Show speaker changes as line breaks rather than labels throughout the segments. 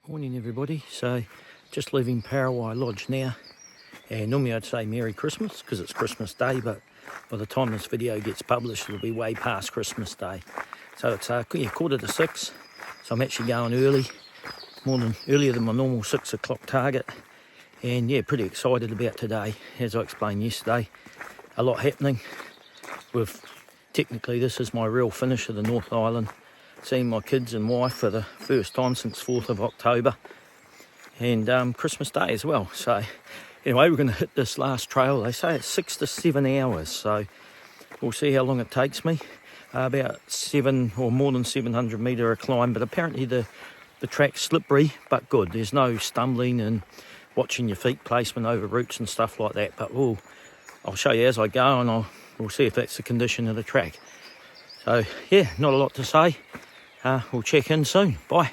Morning everybody, so just leaving Parawai Lodge now, and normally I'd say Merry Christmas because it's Christmas Day, but by the time this video gets published it'll be way past Christmas Day. So it's 6:15, so I'm actually going early, earlier than my normal 6 o'clock target, and yeah, pretty excited about today. As I explained yesterday, a lot happening. Technically this is my real finish of the North Island, seeing my kids and wife for the first time since 4th of October, and Christmas Day as well. So anyway, we're going to hit this last trail. They say it's 6 to 7 hours, so we'll see how long it takes me. About 7 or more than 700 metre a climb, but apparently the track's slippery but good. There's no stumbling and watching your feet placement over roots and stuff like that, but I'll show you as I go, and we'll see if that's the condition of the track. So yeah, not a lot to say. We'll check in soon. Bye.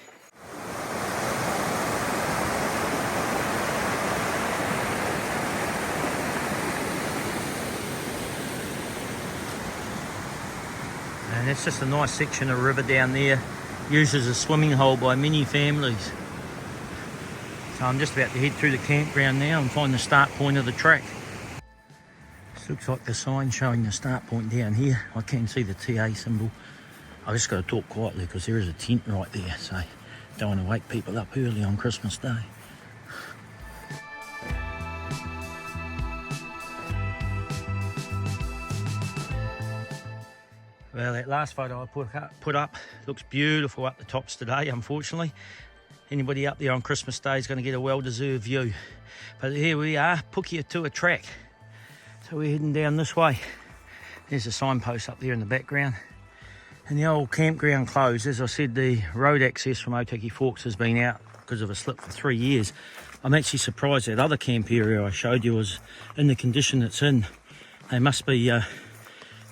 And that's just a nice section of river down there, used as a swimming hole by many families. So I'm just about to head through the campground now and find the start point of the track. This looks like the sign showing the start point down here. I can see the TA symbol. I just got to talk quietly because there is a tent right there, so don't want to wake people up early on Christmas Day. Well, that last photo I put up looks beautiful up the tops today, unfortunately. Anybody up there on Christmas Day is going to get a well-deserved view. But here we are, Pukeatua track. So we're heading down this way. There's a signpost up there in the background. And the old campground closed. As I said, the road access from Otaki Forks has been out because of a slip for 3 years. I'm actually surprised that other camp area I showed you was in the condition it's in. They must be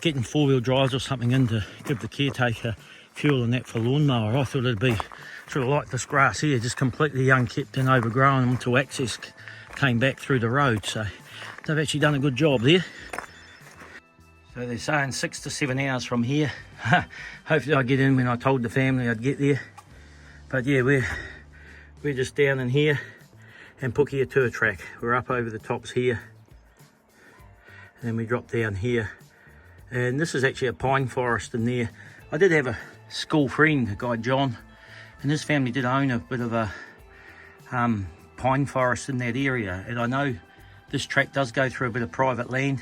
getting four-wheel drives or something in to give the caretaker fuel and that for lawnmower. I thought it'd be sort of like this grass here, just completely unkept and overgrown until access came back through the road. So they've actually done a good job there. So they're saying 6 to 7 hours from here. Hopefully I get in when I told the family I'd get there. But yeah, we're just down in here and Pukeatua track. We're up over the tops here, and then we drop down here. And this is actually a pine forest in there. I did have a school friend, a guy John, and his family did own a bit of a pine forest in that area. And I know this track does go through a bit of private land,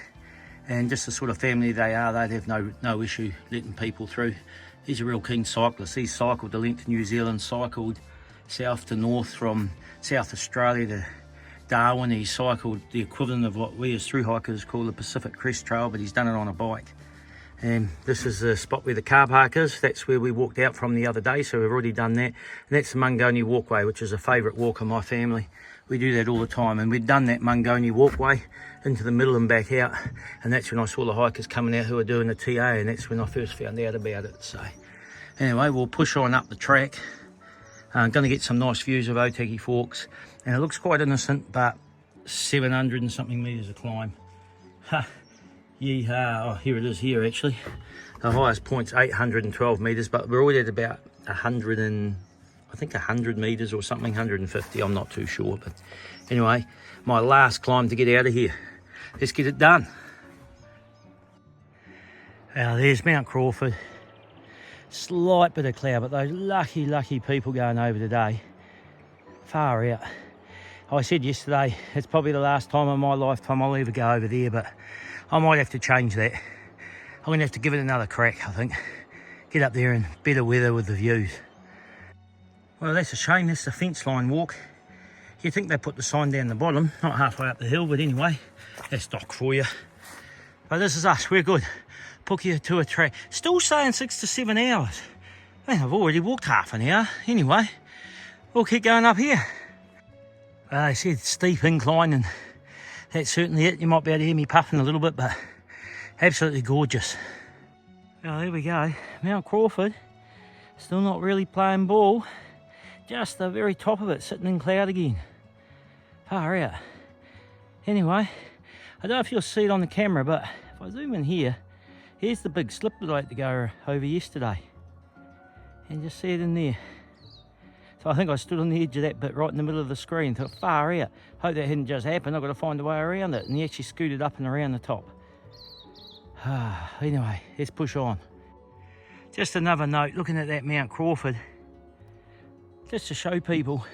and just the sort of family they are, they'd have no issue letting people through. He's a real keen cyclist. He's cycled the length of New Zealand, cycled south to north from South Australia to Darwin. He's cycled the equivalent of what we as thru hikers call the Pacific Crest Trail, but he's done it on a bike. And this is the spot where the car park is. That's where we walked out from the other day, so we've already done that. And that's the Mungoni Walkway, which is a favourite walk of my family. We do that all the time, and we'd done that Mungoni Walkway into the middle and back out, and that's when I saw the hikers coming out who were doing the TA, and that's when I first found out about it. So anyway, we'll push on up the track. I'm going to get some nice views of Otaki Forks, and it looks quite innocent, but 700 and something metres of climb. Yeehaw. Oh, here it is here actually. The highest point's 812 metres, but we're already at about 100 metres or something, 150, I'm not too sure. But anyway, my last climb to get out of here. Let's get it done. Now there's Mount Crawford. Slight bit of cloud, but those lucky people going over today. Far out. I said yesterday, it's probably the last time in my lifetime I'll ever go over there, but I might have to change that. I'm going to have to give it another crack, I think. Get up there in better weather with the views. Well, that's a shame. That's the fence line walk. You'd think they put the sign down the bottom, not halfway up the hill, but anyway, that's stock for you. But this is us, we're good. Pukeatua track. Still saying 6 to 7 hours. Man, I've already walked half an hour. Anyway, we'll keep going up here. They said steep incline, and that's certainly it. You might be able to hear me puffing a little bit, but absolutely gorgeous. Well, there we go. Mount Crawford. Still not really playing ball. Just the very top of it, sitting in cloud again. Far out. Anyway, I don't know if you'll see it on the camera, but if I zoom in here, here's the big slip that I had to go over yesterday. And just see it in there. So I think I stood on the edge of that bit right in the middle of the screen, thought, far out. Hope that hadn't just happened, I've got to find a way around it. And he actually scooted up and around the top. Anyway, let's push on. Just another note, looking at that Mount Crawford, just to show people,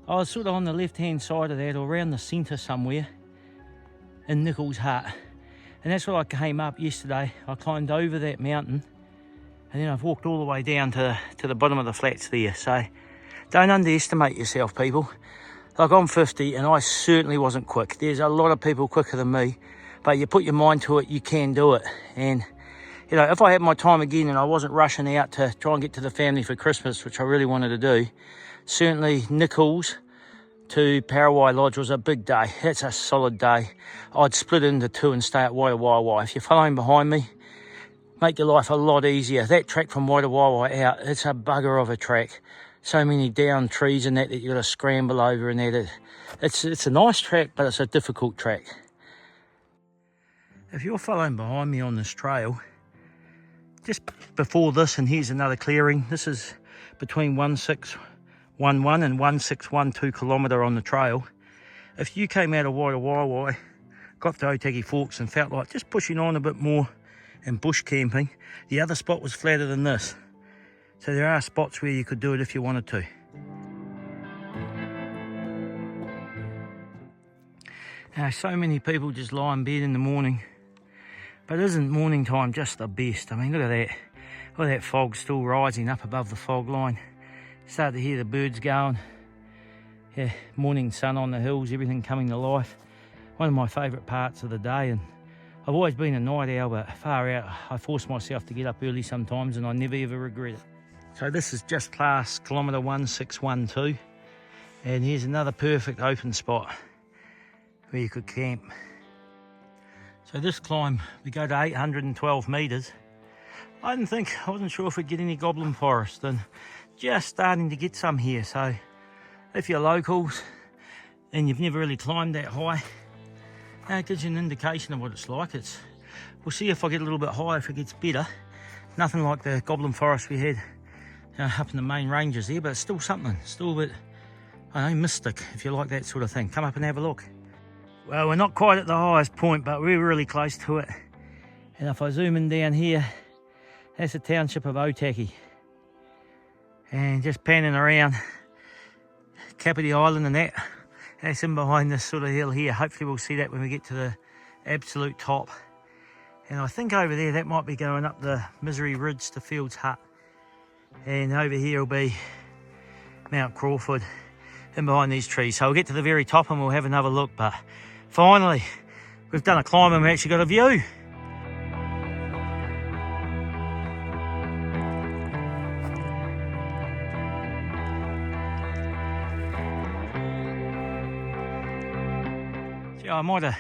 I was sort of on the left-hand side of that, or around the centre somewhere, in Nichols Hut. And that's what I came up yesterday. I climbed over that mountain, and then I've walked all the way down to the bottom of the flats there. So don't underestimate yourself, people. Like, I'm 50 and I certainly wasn't quick. There's a lot of people quicker than me, but you put your mind to it, you can do it. And you know, if I had my time again and I wasn't rushing out to try and get to the family for Christmas, which I really wanted to do, certainly Nichols to Parawai Lodge was a big day. It's a solid day. I'd split into two and stay at Waiawaiwai. If you're following behind me, make your life a lot easier. That track from Waiawaiwai out, it's a bugger of a track. So many down trees and that you've got to scramble over and that. It's a nice track, but it's a difficult track. If you're following behind me on this trail, just before this, and here's another clearing. This is between 1611 and 1612 kilometre on the trail. If you came out of Waiawaiwai, got to Otaki Forks and felt like just pushing on a bit more and bush camping, the other spot was flatter than this. So there are spots where you could do it if you wanted to. Now, so many people just lie in bed in the morning, but isn't morning time just the best? I mean, look at that. Look at that fog still rising up above the fog line. Start to hear the birds going. Yeah, morning sun on the hills, everything coming to life. One of my favourite parts of the day, and I've always been a night owl, but far out, I force myself to get up early sometimes and I never ever regret it. So this is just past kilometre 1612, and here's another perfect open spot where you could camp. So this climb, we go to 812 metres. I wasn't sure if we'd get any goblin forest, and just starting to get some here. So if you're locals and you've never really climbed that high, it gives you an indication of what it's like. We'll see if I get a little bit higher, if it gets better. Nothing like the goblin forest we had up in the main ranges there, but it's still something, still a bit, I don't know, mystic, if you like that sort of thing. Come up and have a look. Well, we're not quite at the highest point, but we're really close to it. And if I zoom in down here, that's the township of Otaki. And just panning around Kapiti Island and that's in behind this sort of hill here. Hopefully we'll see that when we get to the absolute top. And I think over there, that might be going up the Misery Ridge to Fields Hut. And over here will be Mount Crawford in behind these trees. So we'll get to the very top and we'll have another look. But finally, we've done a climb and we've actually got a view. So I might have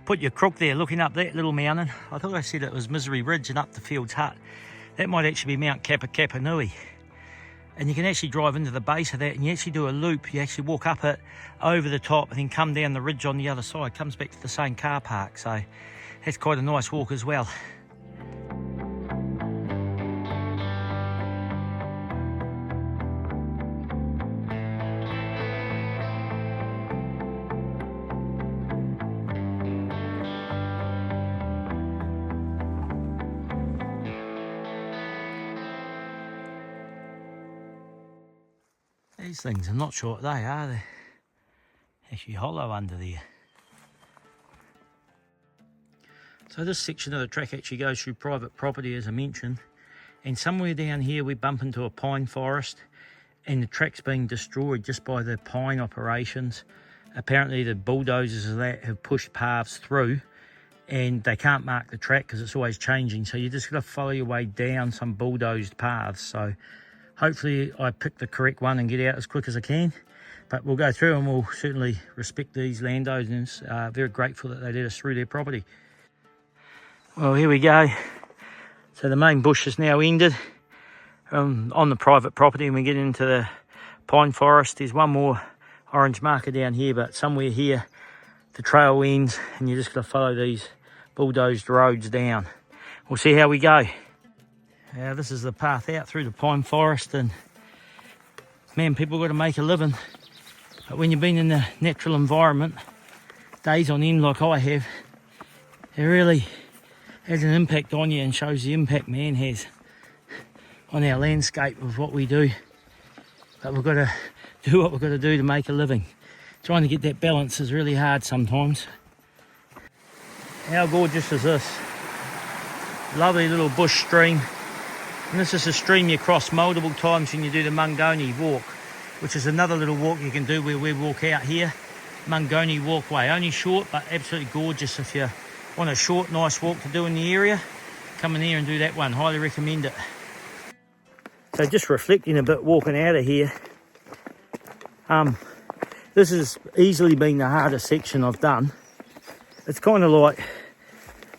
put your crook there looking up that little mountain. I thought I said it was Misery Ridge and up to Fields Hut. That might actually be Mount Kappa and you can actually drive into the base of that and you actually do a loop. You actually walk up it, over the top, and then come down the ridge on the other side. Comes back to the same car park, so that's quite a nice walk as well. These things, I'm not sure what they are. They're actually hollow under there. So this section of the track actually goes through private property, as I mentioned. And somewhere down here we bump into a pine forest and the track's being destroyed just by the pine operations. Apparently the bulldozers of that have pushed paths through and they can't mark the track because it's always changing. So you just got to follow your way down some bulldozed paths. So hopefully I pick the correct one and get out as quick as I can. But we'll go through and we'll certainly respect these landowners. Very grateful that they let us through their property. Well, here we go. So the main bush is now ended on the private property, and we get into the pine forest. There's one more orange marker down here, but somewhere here the trail ends and you just got to follow these bulldozed roads down. We'll see how we go. This is the path out through the pine forest, and man, people got to make a living. But when you've been in the natural environment, days on end like I have, it really has an impact on you and shows the impact man has on our landscape of what we do. But we've got to do what we've got to do to make a living. Trying to get that balance is really hard sometimes. How gorgeous is this? Lovely little bush stream. And this is a stream you cross multiple times when you do the Mangoni walk, which is another little walk you can do where we walk out here. Mangoni walkway, only short but absolutely gorgeous. If you want a short nice walk to do in the area, come in here and do that one, highly recommend it. So just reflecting a bit walking out of here, this has easily been the hardest section I've done. It's kind of like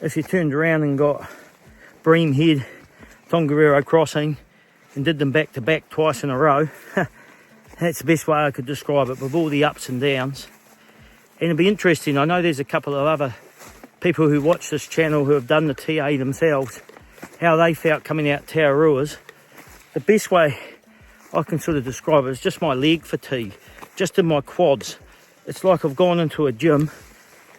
if you turned around and got Bream Head, Tongariro Crossing and did them back to back twice in a row. That's the best way I could describe it, with all the ups and downs. And it'll be interesting, I know there's a couple of other people who watch this channel who have done the TA themselves, how they felt coming out Tararua's. The best way I can sort of describe it is just my leg fatigue, just in my quads. It's like I've gone into a gym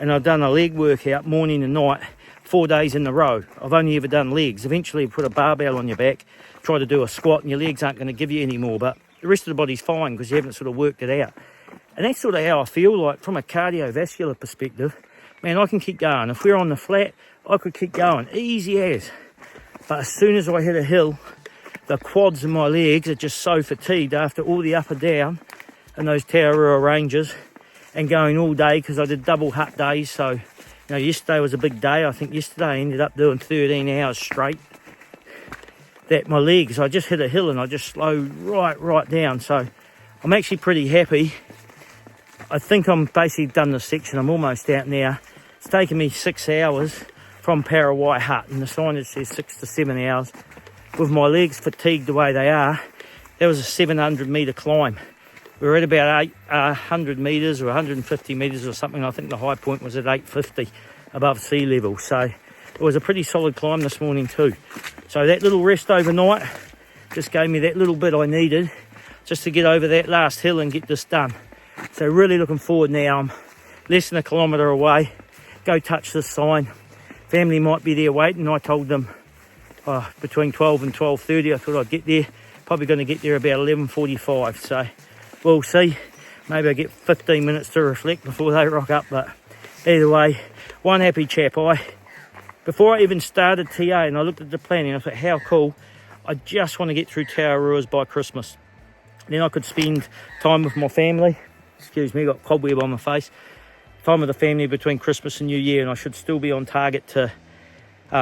and I've done a leg workout morning and night, 4 days in a row. I've only ever done legs. Eventually put a barbell on your back, try to do a squat, and your legs aren't going to give you any more, but the rest of the body's fine because you haven't sort of worked it out. And that's sort of how I feel like from a cardiovascular perspective. Man, I can keep going. If we're on the flat, I could keep going, easy as. But as soon as I hit a hill, the quads and my legs are just so fatigued after all the up and down and those Tararua ranges and going all day because I did double hut days. So, you know, yesterday was a big day. I think yesterday I ended up doing 13 hours straight. That my legs, I just hit a hill and I just slowed right down. So I'm actually pretty happy. I think I'm basically done this section. I'm almost out now. It's taken me 6 hours from Parawai Hut, and the signage says 6 to 7 hours. With my legs fatigued the way they are, that was a 700 metre climb. We were at about 100 metres or 150 metres or something. I think the high point was at 850 above sea level. So it was a pretty solid climb this morning too. So that little rest overnight just gave me that little bit I needed just to get over that last hill and get this done. So really looking forward now. I'm less than a kilometre away. Go touch this sign. Family might be there waiting. I told them between 12 and 12:30 I thought I'd get there. Probably going to get there about 11:45. So we'll see. Maybe I get 15 minutes to reflect before they rock up. But either way, one happy chap. Before I even started TA and I looked at the planning, I thought, how cool. I just want to get through Tararua's by Christmas. Then I could spend time with my family. Excuse me, got cobweb on my face. Time with the family between Christmas and New Year, and I should still be on target to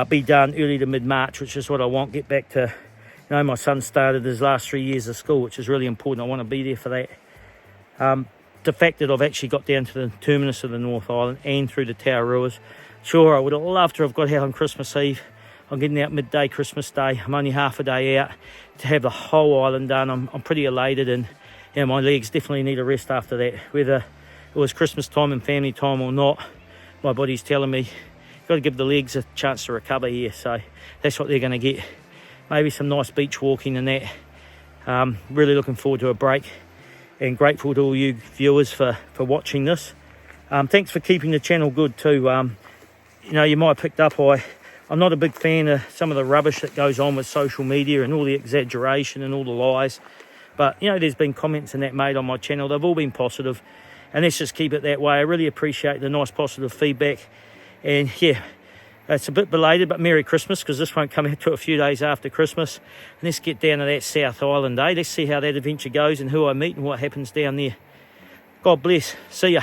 be done early to mid-March, which is what I want. Get back to, you know, my son started his last 3 years of school, which is really important. I want to be there for that. The fact that I've actually got down to the terminus of the North Island and through the Tararua's. Sure, I would have loved to have got out on Christmas Eve. I'm getting out midday Christmas Day. I'm only half a day out. To have the whole island done, I'm pretty elated, and yeah, my legs definitely need a rest after that. Whether it was Christmas time and family time or not, my body's telling me got to give the legs a chance to recover here. So that's what they're going to get. Maybe some nice beach walking and that. Really looking forward to a break, and grateful to all you viewers for watching this. Thanks for keeping the channel good too. You know, you might have picked up I'm not a big fan of some of the rubbish that goes on with social media and all the exaggeration and all the lies. But, you know, there's been comments and that made on my channel. They've all been positive, and let's just keep it that way. I really appreciate the nice positive feedback. And, yeah, it's a bit belated, but Merry Christmas, because this won't come out to a few days after Christmas. And let's get down to that South Island, eh? Let's see how that adventure goes and who I meet and what happens down there. God bless. See ya.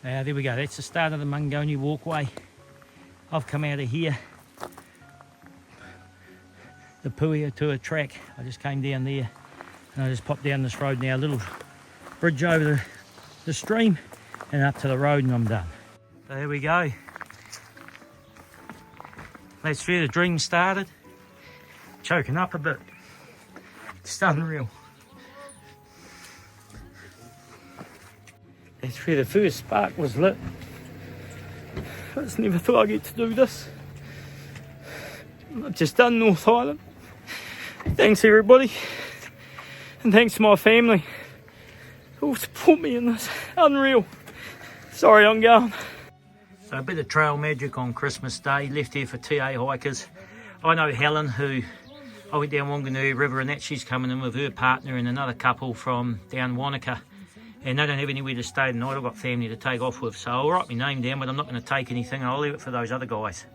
There we go. That's the start of the Mangoni walkway. I've come out of here, the Pukeatua track. I just came down there and I just popped down this road now, a little bridge over the stream and up to the road, and I'm done. So there we go. That's where the dream started. Choking up a bit. It's unreal. That's where the first spark was lit. I just never thought I'd get to do this. I've just done North Island. Thanks everybody.
And thanks to my family who support me in this. Unreal. Sorry, I'm going.
So a bit of trail magic on Christmas Day, left here for TA hikers. I know Helen, who I went down Wanganui River and that, she's coming in with her partner and another couple from down Wanaka. And they don't have anywhere to stay tonight. I've got family to take off with, so I'll write my name down, but I'm not going to take anything. I'll leave it for those other guys.